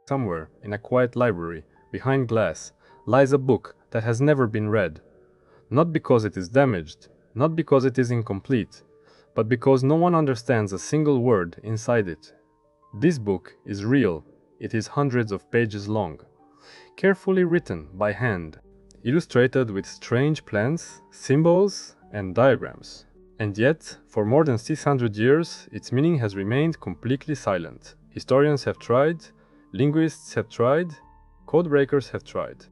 Somewhere, in a quiet library, behind glass, lies a book that has never been read. Not because it is damaged, not because it is incomplete, but because no one understands a single word inside it. This book is real. It is hundreds of pages long, carefully written by hand, illustrated with strange plants, symbols, and diagrams. And yet, for more than 600 years, its meaning has remained completely silent. Historians have tried, linguists have tried, codebreakers have tried.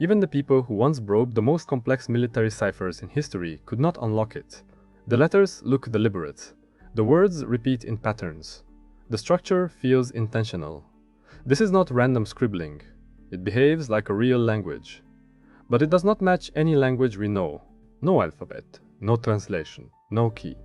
Even the people who once probed the most complex military ciphers in history could not unlock it. The letters look deliberate. The words repeat in patterns. The structure feels intentional. This is not random scribbling. It behaves like a real language. But it does not match any language we know. No alphabet, no translation, no key.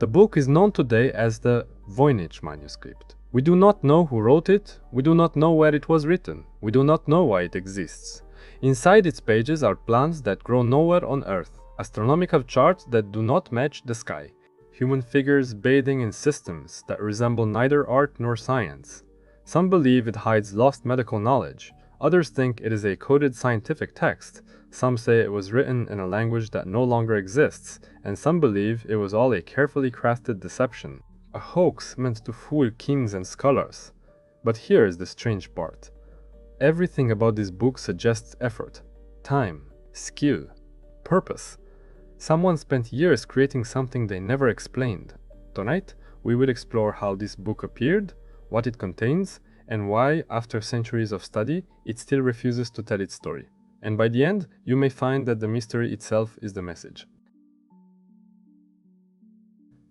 The book is known today as the Voynich Manuscript. We do not know who wrote it, we do not know where it was written, we do not know why it exists. Inside its pages are plants that grow nowhere on Earth, astronomical charts that do not match the sky, human figures bathing in systems that resemble neither art nor science. Some believe it hides lost medical knowledge, others think it is a coded scientific text, some say it was written in a language that no longer exists, and some believe it was all a carefully crafted deception, a hoax meant to fool kings and scholars. But here is the strange part. Everything about this book suggests effort, time, skill, purpose. Someone spent years creating something they never explained. Tonight, we will explore how this book appeared, what it contains, and why, after centuries of study, it still refuses to tell its story. And by the end, you may find that the mystery itself is the message.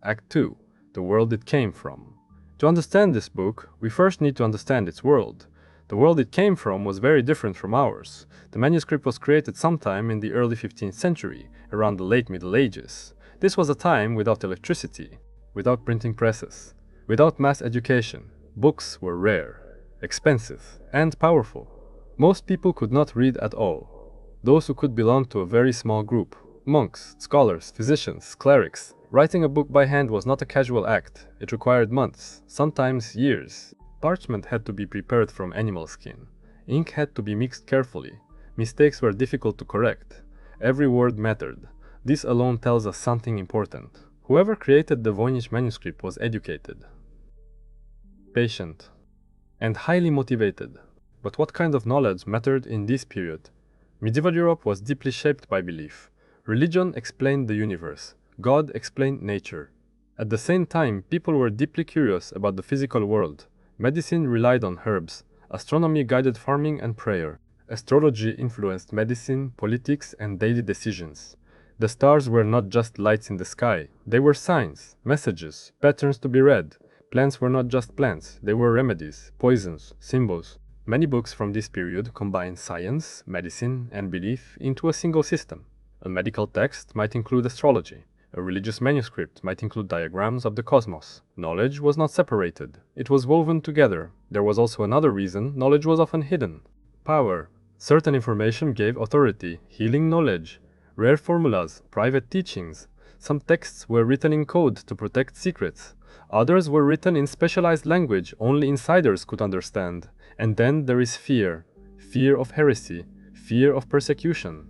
Act 2. The world it came from. To understand this book, we first need to understand its world. The world it came from was very different from ours. The manuscript was created sometime in the early 15th century, around the late Middle Ages. This was a time without electricity, without printing presses, without mass education. Books were rare, expensive, and powerful. Most people could not read at all. Those who could belonged to a very small group. Monks, scholars, physicians, clerics. Writing a book by hand was not a casual act. It required months, sometimes years. Parchment had to be prepared from animal skin. Ink had to be mixed carefully. Mistakes were difficult to correct. Every word mattered. This alone tells us something important. Whoever created the Voynich manuscript was educated, patient, and highly motivated. But what kind of knowledge mattered in this period? Medieval Europe was deeply shaped by belief. Religion explained the universe. God explained nature. At the same time, people were deeply curious about the physical world. Medicine relied on herbs. Astronomy guided farming and prayer. Astrology influenced medicine, politics, and daily decisions. The stars were not just lights in the sky. They were signs, messages, patterns to be read. Plants were not just plants. They were remedies, poisons, symbols. Many books from this period combine science, medicine, and belief into a single system. A medical text might include astrology. A religious manuscript might include diagrams of the cosmos. Knowledge was not separated. It was woven together. There was also another reason knowledge was often hidden. Power. Certain information gave authority, healing knowledge, rare formulas, private teachings. Some texts were written in code to protect secrets. Others were written in specialized language only insiders could understand. And then there is fear. Fear of heresy. Fear of persecution.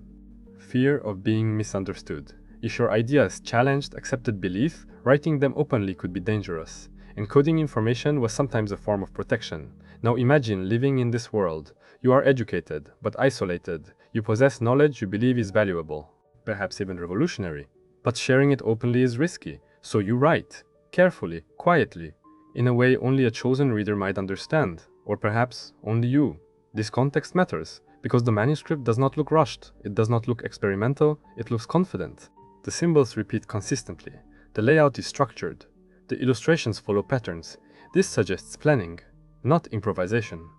Fear of being misunderstood. If your ideas challenged accepted belief, writing them openly could be dangerous. Encoding information was sometimes a form of protection. Now imagine living in this world. You are educated, but isolated. You possess knowledge you believe is valuable, perhaps even revolutionary. But sharing it openly is risky, so you write, carefully, quietly, in a way only a chosen reader might understand, or perhaps only you. This context matters, because the manuscript does not look rushed, it does not look experimental, it looks confident. The symbols repeat consistently, the layout is structured, the illustrations follow patterns. This suggests planning, not improvisation.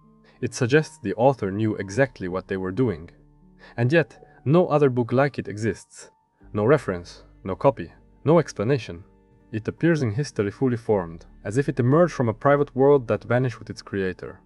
It suggests the author knew exactly what they were doing. And yet, no other book like it exists. No reference, no copy, no explanation. It appears in history fully formed, as if it emerged from a private world that vanished with its creator.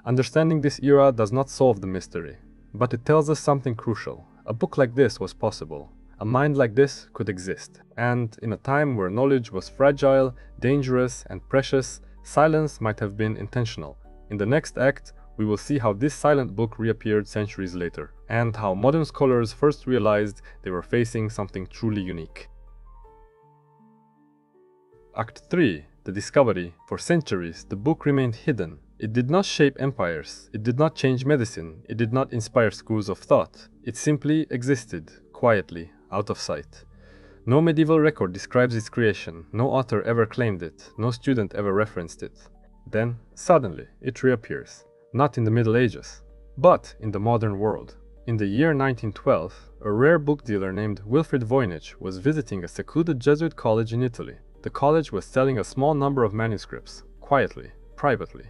Understanding this era does not solve the mystery, but it tells us something crucial. A book like this was possible. A mind like this could exist. And in a time where knowledge was fragile, dangerous, and precious, silence might have been intentional. In the next act, We will see how this silent book reappeared centuries later, and how modern scholars first realized they were facing something truly unique. Act 3. The Discovery. For centuries, the book remained hidden. It did not shape empires, it did not change medicine, it did not inspire schools of thought. It simply existed, quietly, out of sight. No medieval record describes its creation, no author ever claimed it, no student ever referenced it. Then, suddenly, it reappears. Not in the Middle Ages, but in the modern world. In the year 1912, a rare book dealer named Wilfrid Voynich was visiting a secluded Jesuit college in Italy. The college was selling a small number of manuscripts, quietly, privately.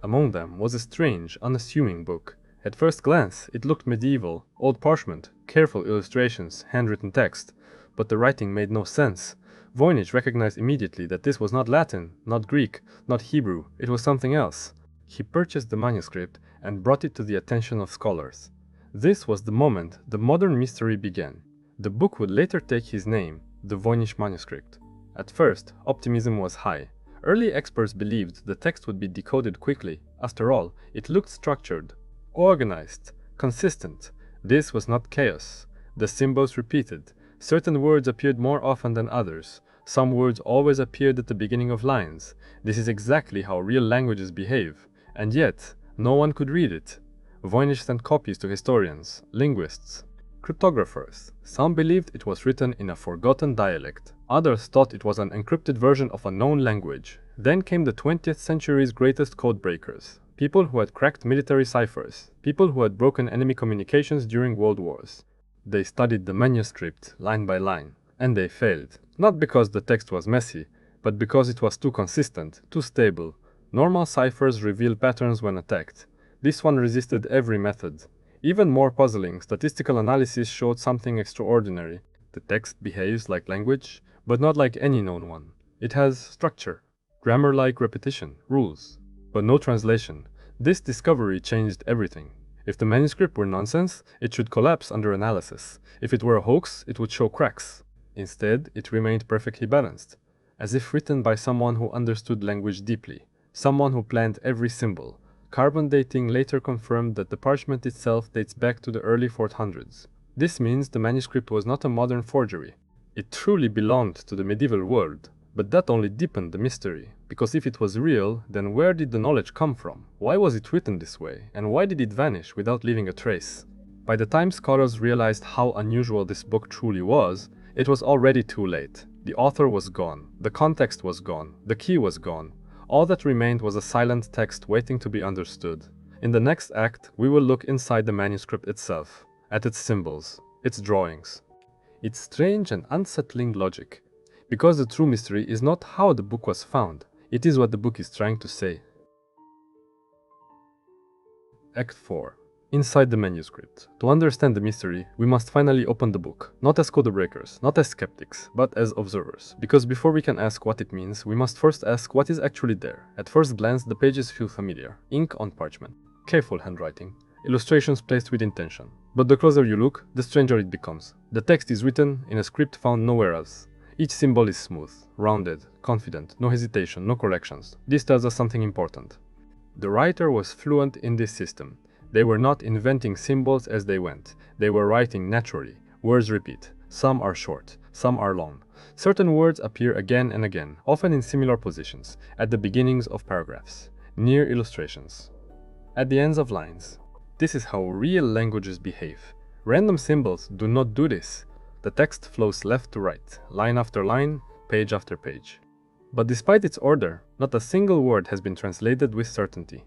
Among them was a strange, unassuming book. At first glance, it looked medieval, old parchment, careful illustrations, handwritten text, but the writing made no sense. Voynich recognized immediately that this was not Latin, not Greek, not Hebrew, it was something else. He purchased the manuscript and brought it to the attention of scholars. This was the moment the modern mystery began. The book would later take his name, the Voynich Manuscript. At first, optimism was high. Early experts believed the text would be decoded quickly. After all, it looked structured, organized, consistent. This was not chaos. The symbols repeated. Certain words appeared more often than others. Some words always appeared at the beginning of lines. This is exactly how real languages behave. And yet, no one could read it. Voynich sent copies to historians, linguists, cryptographers. Some believed it was written in a forgotten dialect. Others thought it was an encrypted version of a known language. Then came the 20th century's greatest codebreakers. People who had cracked military ciphers. People who had broken enemy communications during world wars. They studied the manuscript line by line, and they failed. Not because the text was messy, but because it was too consistent, too stable. Normal ciphers reveal patterns when attacked. This one resisted every method. Even more puzzling, statistical analysis showed something extraordinary. The text behaves like language, but not like any known one. It has structure, grammar-like repetition, rules, but no translation. This discovery changed everything. If the manuscript were nonsense, it should collapse under analysis. If it were a hoax, it would show cracks. Instead, it remained perfectly balanced, as if written by someone who understood language deeply, someone who planned every symbol. Carbon dating later confirmed that the parchment itself dates back to the early 400s. This means the manuscript was not a modern forgery. It truly belonged to the medieval world. But that only deepened the mystery, because if it was real, then where did the knowledge come from? Why was it written this way, and why did it vanish without leaving a trace? By the time scholars realized how unusual this book truly was, it was already too late. The author was gone, the context was gone, the key was gone. All that remained was a silent text waiting to be understood. In the next act, we will look inside the manuscript itself, at its symbols, its drawings, its strange and unsettling logic. Because the true mystery is not how the book was found, it is what the book is trying to say. Act 4. Inside the manuscript. To understand the mystery, we must finally open the book, not as codebreakers, not as skeptics, but as observers. Because before we can ask what it means, we must first ask what is actually there. At first glance, the pages feel familiar. Ink on parchment. Careful handwriting. Illustrations placed with intention. But the closer you look, the stranger it becomes. The text is written in a script found nowhere else. Each symbol is smooth, rounded, confident, no hesitation, no corrections. This tells us something important. The writer was fluent in this system. They were not inventing symbols as they went. They were writing naturally. Words repeat. Some are short, some are long. Certain words appear again and again, often in similar positions, at the beginnings of paragraphs, near illustrations, at the ends of lines. This is how real languages behave. Random symbols do not do this. The text flows left to right, line after line, page after page. But despite its order, not a single word has been translated with certainty.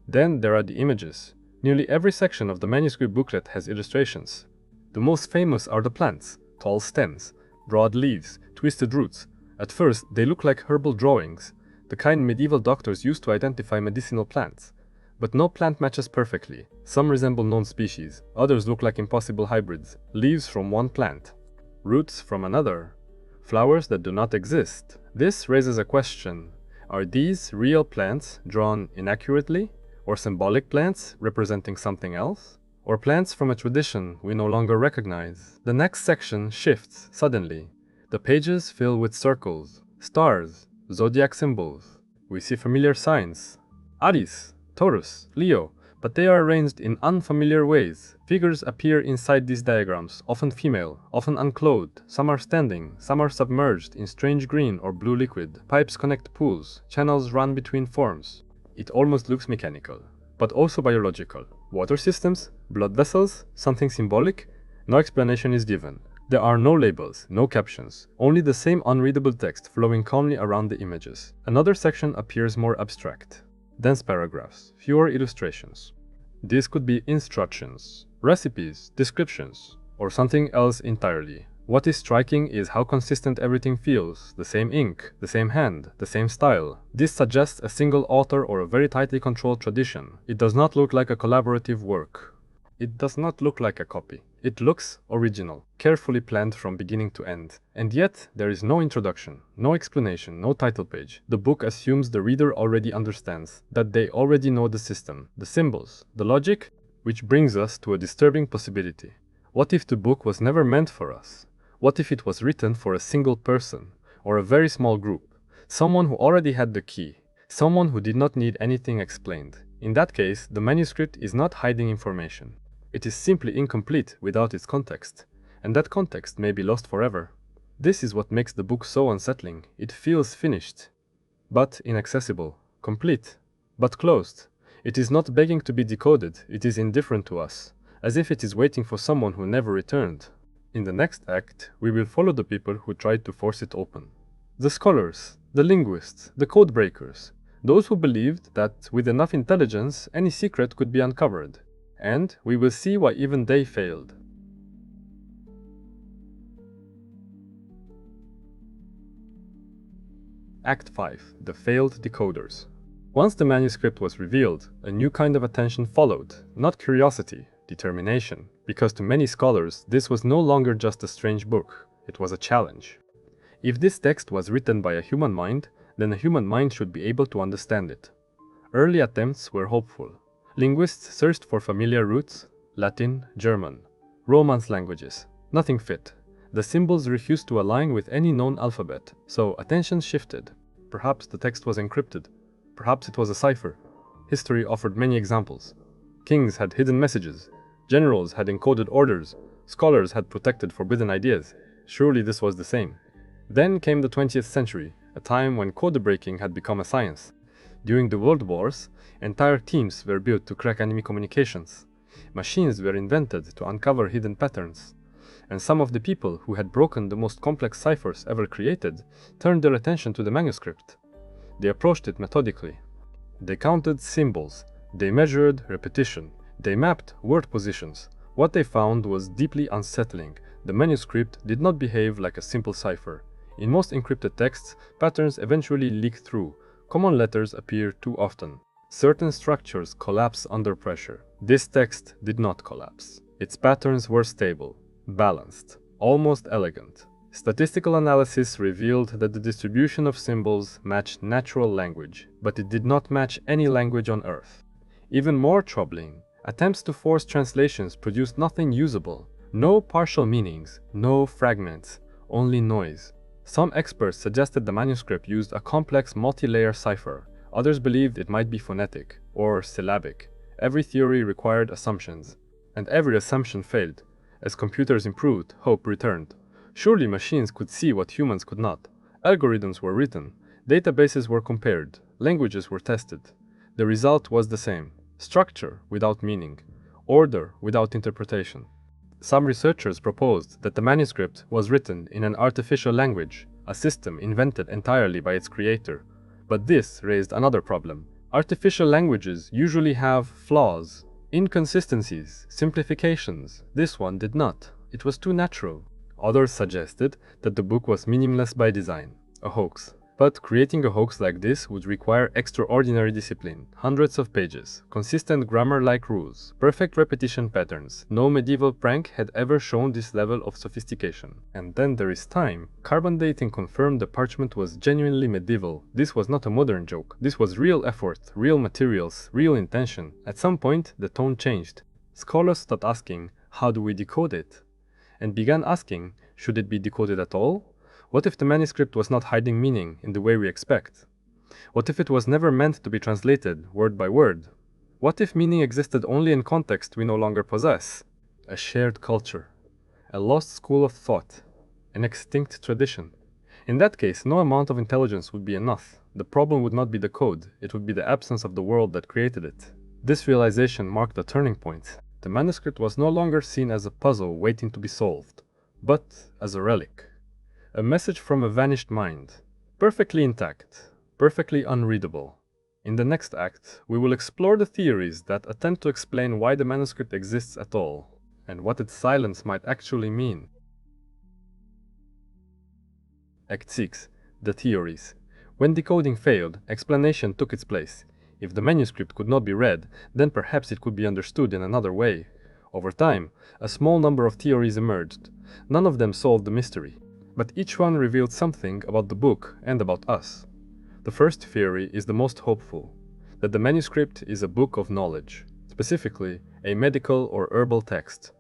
Then there are the images. Nearly every section of the manuscript booklet has illustrations. The most famous are the plants, tall stems, broad leaves, twisted roots. At first, they look like herbal drawings, the kind medieval doctors used to identify medicinal plants. But no plant matches perfectly. Some resemble known species, others look like impossible hybrids, leaves from one plant, roots from another, flowers that do not exist. This raises a question. Are these real plants drawn inaccurately? Or symbolic plants representing something else? Or plants from a tradition we no longer recognize? The next section shifts suddenly. The pages fill with circles, stars, zodiac symbols. We see familiar signs. Aries, Taurus, Leo, but they are arranged in unfamiliar ways. Figures appear inside these diagrams, often female, often unclothed. Some are standing, some are submerged in strange green or blue liquid. Pipes connect pools, channels run between forms. It almost looks mechanical, but also biological. Water systems, blood vessels, something symbolic? No explanation is given. There are no labels, no captions, only the same unreadable text flowing calmly around the images. Another section appears more abstract. Dense paragraphs, fewer illustrations. These could be instructions, recipes, descriptions, or something else entirely. What is striking is how consistent everything feels. The same ink, the same hand, the same style. This suggests a single author or a very tightly controlled tradition. It does not look like a collaborative work. It does not look like a copy. It looks original, carefully planned from beginning to end. And yet, there is no introduction, no explanation, no title page. The book assumes the reader already understands, that they already know the system, the symbols, the logic, which brings us to a disturbing possibility. What if the book was never meant for us? What if it was written for a single person, or a very small group? Someone who already had the key, someone who did not need anything explained. In that case, the manuscript is not hiding information. It is simply incomplete without its context, and that context may be lost forever. This is what makes the book so unsettling. It feels finished, but inaccessible, complete, but closed. It is not begging to be decoded, it is indifferent to us, as if it is waiting for someone who never returned. In the next act, we will follow the people who tried to force it open. The scholars, the linguists, the codebreakers, those who believed that with enough intelligence, any secret could be uncovered. And we will see why even they failed. Act 5. The Failed Decoders. Once the manuscript was revealed, a new kind of attention followed, not curiosity, determination, because to many scholars this was no longer just a strange book, it was a challenge. If this text was written by a human mind, then a human mind should be able to understand it. Early attempts were hopeful. Linguists searched for familiar roots, Latin, German, Romance languages. Nothing fit. The symbols refused to align with any known alphabet, so attention shifted. Perhaps the text was encrypted. Perhaps it was a cipher. History offered many examples. Kings had hidden messages. Generals had encoded orders. Scholars had protected forbidden ideas. Surely this was the same. Then came the 20th century, a time when code breaking had become a science. During the World Wars, entire teams were built to crack enemy communications. Machines were invented to uncover hidden patterns. And some of the people who had broken the most complex ciphers ever created turned their attention to the manuscript. They approached it methodically. They counted symbols. They measured repetition. They mapped word positions. What they found was deeply unsettling. The manuscript did not behave like a simple cipher. In most encrypted texts, patterns eventually leak through. Common letters appear too often. Certain structures collapse under pressure. This text did not collapse. Its patterns were stable, balanced, almost elegant. Statistical analysis revealed that the distribution of symbols matched natural language, but it did not match any language on Earth. Even more troubling, attempts to force translations produced nothing usable. No partial meanings, no fragments, only noise. Some experts suggested the manuscript used a complex multi-layer cipher. Others believed it might be phonetic or syllabic. Every theory required assumptions, and every assumption failed. As computers improved, hope returned. Surely machines could see what humans could not. Algorithms were written, databases were compared, languages were tested. The result was the same: structure without meaning, order without interpretation. Some researchers proposed that the manuscript was written in an artificial language, a system invented entirely by its creator. But this raised another problem. Artificial languages usually have flaws, inconsistencies, simplifications. This one did not. It was too natural. Others suggested that the book was meaningless by design, a hoax. But creating a hoax like this would require extraordinary discipline, hundreds of pages, consistent grammar-like rules, perfect repetition patterns. No medieval prank had ever shown this level of sophistication. And then there is time. Carbon dating confirmed the parchment was genuinely medieval. This was not a modern joke. This was real effort, real materials, real intention. At some point, the tone changed. Scholars stopped asking, "How do we decode it?" and began asking, "Should it be decoded at all?" What if the manuscript was not hiding meaning in the way we expect? What if it was never meant to be translated word by word? What if meaning existed only in context we no longer possess? A shared culture, a lost school of thought, an extinct tradition. In that case, no amount of intelligence would be enough. The problem would not be the code, it would be the absence of the world that created it. This realization marked a turning point. The manuscript was no longer seen as a puzzle waiting to be solved, but as a relic. A message from a vanished mind, perfectly intact, perfectly unreadable. In the next act, we will explore the theories that attempt to explain why the manuscript exists at all, and what its silence might actually mean. Act 6. The theories. When decoding failed, explanation took its place. If the manuscript could not be read, then perhaps it could be understood in another way. Over time, a small number of theories emerged. None of them solved the mystery, but each one revealed something about the book and about us. The first theory is the most hopeful, that the manuscript is a book of knowledge, specifically a medical or herbal text.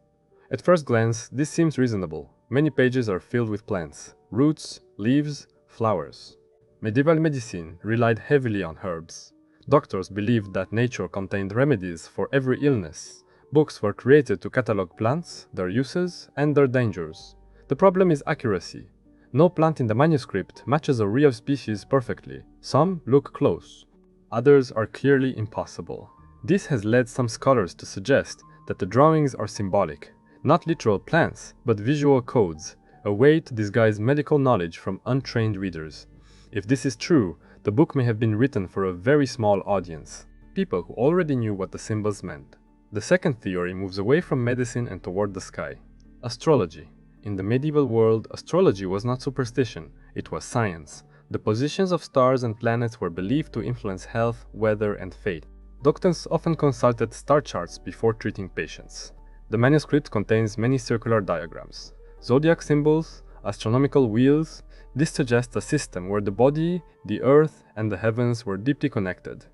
At first glance, this seems reasonable. Many pages are filled with plants, roots, leaves, flowers. Medieval medicine relied heavily on herbs. Doctors believed that nature contained remedies for every illness. Books were created to catalog plants, their uses, and their dangers. The problem is accuracy. No plant in the manuscript matches a real species perfectly. Some look close. Others are clearly impossible. This has led some scholars to suggest that the drawings are symbolic, not literal plants, but visual codes, a way to disguise medical knowledge from untrained readers. If this is true, the book may have been written for a very small audience, people who already knew what the symbols meant. The second theory moves away from medicine and toward the sky. Astrology. In the medieval world, astrology was not superstition, it was science. The positions of stars and planets were believed to influence health, weather, and fate. Doctors often consulted star charts before treating patients. The manuscript contains many circular diagrams, zodiac symbols, astronomical wheels. This suggests a system where the body, the earth, and the heavens were deeply connected.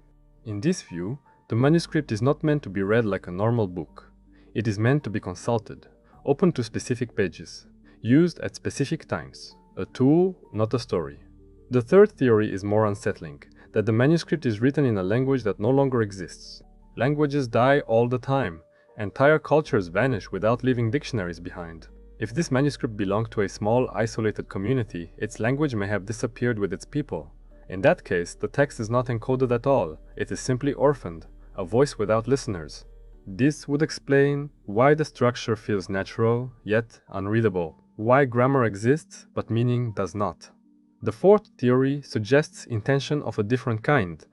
In this view, the manuscript is not meant to be read like a normal book. It is meant to be consulted, open to specific pages, used at specific times, a tool, not a story. The third theory is more unsettling, that the manuscript is written in a language that no longer exists. Languages die all the time. Entire cultures vanish without leaving dictionaries behind. If this manuscript belonged to a small, isolated community, its language may have disappeared with its people. In that case, the text is not encoded at all, it is simply orphaned, a voice without listeners. This would explain why the structure feels natural, yet unreadable, why grammar exists, but meaning does not. The fourth theory suggests intention of a different kind,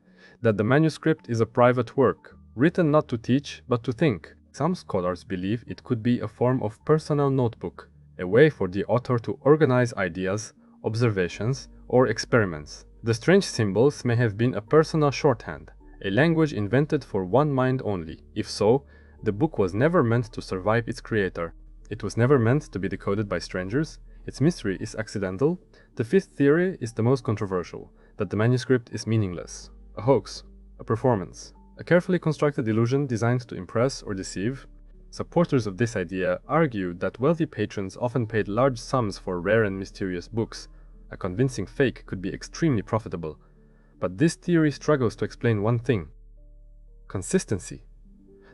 that the manuscript is a private work, written not to teach, but to think. Some scholars believe it could be a form of personal notebook, a way for the author to organize ideas, observations, or experiments. The strange symbols may have been a personal shorthand, a language invented for one mind only. If so, the book was never meant to survive its creator. It was never meant to be decoded by strangers. Its mystery is accidental. The fifth theory is the most controversial, that the manuscript is meaningless, a hoax, a performance, a carefully constructed illusion designed to impress or deceive. Supporters of this idea argued that wealthy patrons often paid large sums for rare and mysterious books. A convincing fake could be extremely profitable. But this theory struggles to explain one thing: consistency.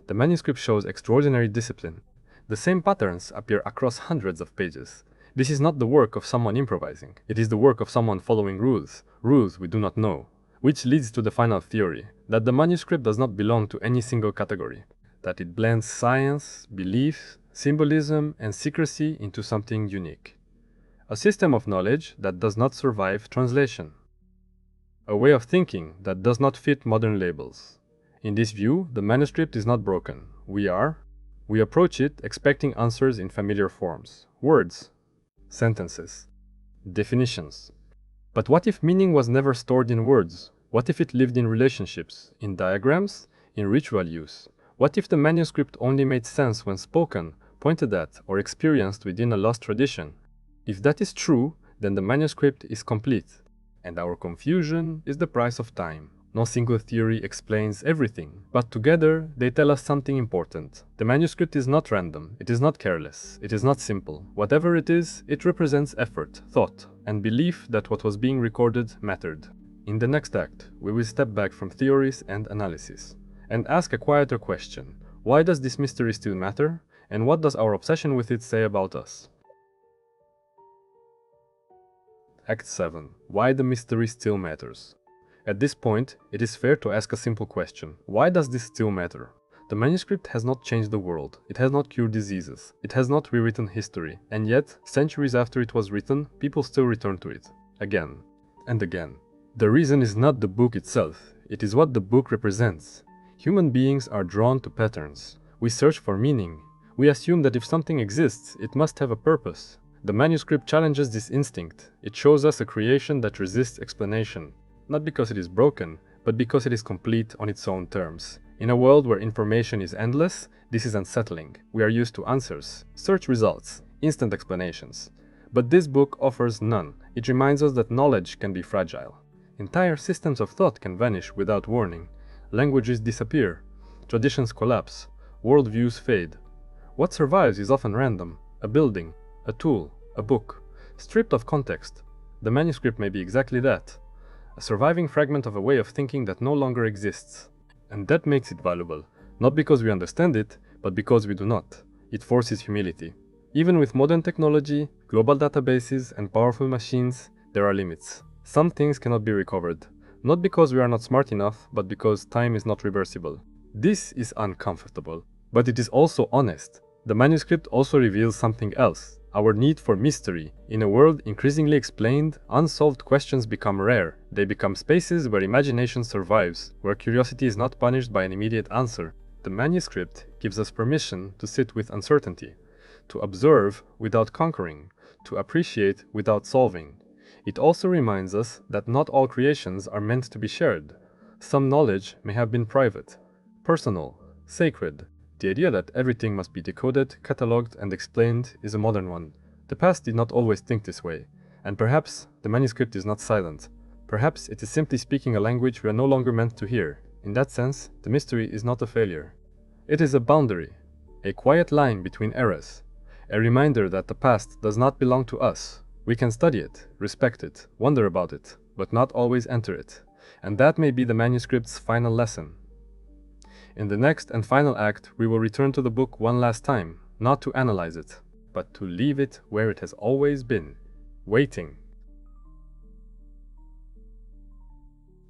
The manuscript shows extraordinary discipline. The same patterns appear across hundreds of pages. This is not the work of someone improvising. It is the work of someone following rules we do not know. Which leads to the final theory, that the manuscript does not belong to any single category, that it blends science, belief, symbolism, and secrecy into something unique. A system of knowledge that does not survive translation. A way of thinking that does not fit modern labels. In this view, the manuscript is not broken. We approach it expecting answers in familiar forms, words, sentences, definitions. But what if meaning was never stored in words? What if it lived in relationships, in diagrams, in ritual use? What if the manuscript only made sense when spoken, pointed at, or experienced within a lost tradition? If that is true, then the manuscript is complete, and our confusion is the price of time. No single theory explains everything, but together they tell us something important. The manuscript is not random, it is not careless, it is not simple. Whatever it is, it represents effort, thought, and belief that what was being recorded mattered. In the next act, we will step back from theories and analysis and ask a quieter question. Why does this mystery still matter? And what does our obsession with it say about us? Act 7. Why the mystery still matters. At this point, it is fair to ask a simple question. Why does this still matter? The manuscript has not changed the world, it has not cured diseases, it has not rewritten history, and yet, centuries after it was written, people still return to it. Again and again. The reason is not the book itself, it is what the book represents. Human beings are drawn to patterns. We search for meaning. We assume that if something exists, it must have a purpose. The manuscript challenges this instinct. It shows us a creation that resists explanation. Not because it is broken, but because it is complete on its own terms. In a world where information is endless, this is unsettling. We are used to answers, search results, instant explanations. But this book offers none. It reminds us that knowledge can be fragile. Entire systems of thought can vanish without warning. Languages disappear. Traditions collapse. Worldviews fade. What survives is often random. A building, a tool, a book. Stripped of context. The manuscript may be exactly that. A surviving fragment of a way of thinking that no longer exists. And that makes it valuable. Not because we understand it, but because we do not. It forces humility. Even with modern technology, global databases, and powerful machines, there are limits. Some things cannot be recovered. Not because we are not smart enough, but because time is not reversible. This is uncomfortable. But it is also honest. The manuscript also reveals something else. Our need for mystery. In a world increasingly explained, unsolved questions become rare. They become spaces where imagination survives, where curiosity is not punished by an immediate answer. The manuscript gives us permission to sit with uncertainty, to observe without conquering, to appreciate without solving. It also reminds us that not all creations are meant to be shared. Some knowledge may have been private, personal, sacred. The idea that everything must be decoded, catalogued, and explained is a modern one. The past did not always think this way, and perhaps the manuscript is not silent. Perhaps it is simply speaking a language we are no longer meant to hear. In that sense, the mystery is not a failure. It is a boundary, a quiet line between eras, a reminder that the past does not belong to us. We can study it, respect it, wonder about it, but not always enter it. And that may be the manuscript's final lesson. In the next and final act, we will return to the book one last time, not to analyze it, but to leave it where it has always been, waiting.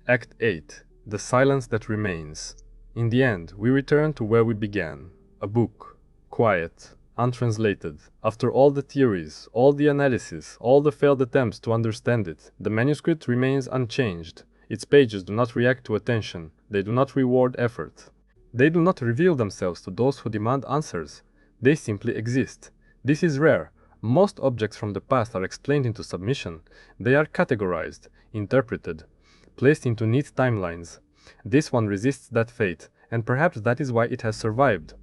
Act 8. The Silence That Remains. In the end, we return to where we began, a book, quiet, untranslated. After all the theories, all the analysis, all the failed attempts to understand it, the manuscript remains unchanged. Its pages do not react to attention, they do not reward effort. They do not reveal themselves to those who demand answers. They simply exist. This is rare. Most objects from the past are explained into submission. They are categorized, interpreted, placed into neat timelines. This one resists that fate, and perhaps that is why it has survived.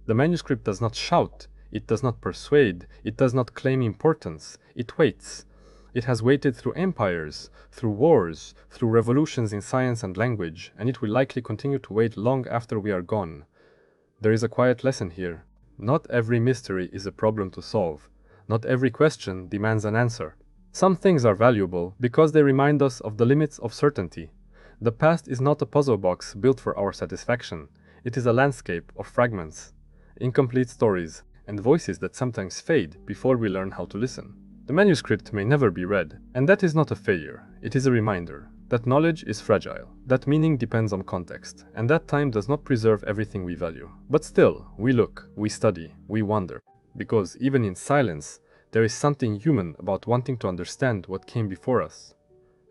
The manuscript does not shout, it does not persuade, it does not claim importance. It waits. It has waited through empires, through wars, through revolutions in science and language, and it will likely continue to wait long after we are gone. There is a quiet lesson here. Not every mystery is a problem to solve. Not every question demands an answer. Some things are valuable because they remind us of the limits of certainty. The past is not a puzzle box built for our satisfaction. It is a landscape of fragments, incomplete stories, and voices that sometimes fade before we learn how to listen. The manuscript may never be read, and that is not a failure. It is a reminder that knowledge is fragile, that meaning depends on context, and that time does not preserve everything we value. But still, we look, we study, we wonder, because even in silence, there is something human about wanting to understand what came before us.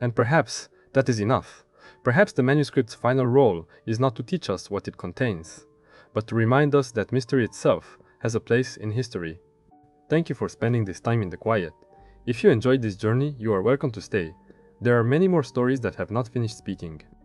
And perhaps that is enough. Perhaps the manuscript's final role is not to teach us what it contains, but to remind us that mystery itself has a place in history. Thank you for spending this time in the quiet. If you enjoyed this journey, you are welcome to stay. There are many more stories that have not finished speaking.